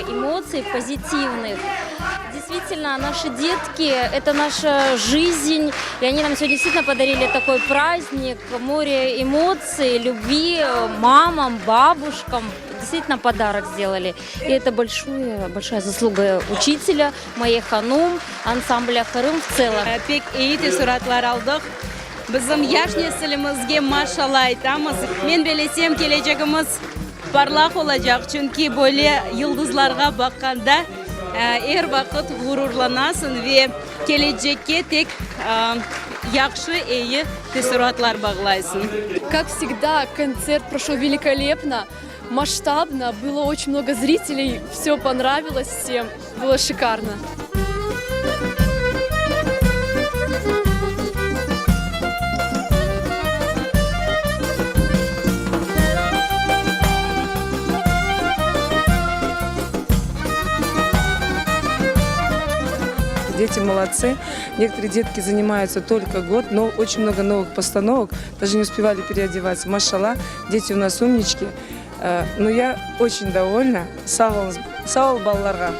эмоций позитивных. Действительно, наши детки – это наша жизнь, и они нам сегодня действительно подарили такой праздник, море эмоций, любви мамам, бабушкам. Действительно подарок сделали. И это большая заслуга учителя, моей ханум, ансамбля Кырым в целом. Пек эйти суратлар алдық. Bizim yaş neslimize maşallah aytamiz. Men bilesem keleceğimiz parlak olacak. Çünkü böyle yıldızlarga bakanda her vakit gururlanasın ve gelecekte tek yaxşı, iyi tesuratlar bağlaysın. Как всегда, концерт прошел великолепно, масштабно, было очень много зрителей, все понравилось всем, было шикарно. Дети молодцы. Некоторые детки занимаются только год, но очень много новых постановок. Даже не успевали переодеваться. Машалла, дети у нас умнички. Но я очень довольна. Сау балларга.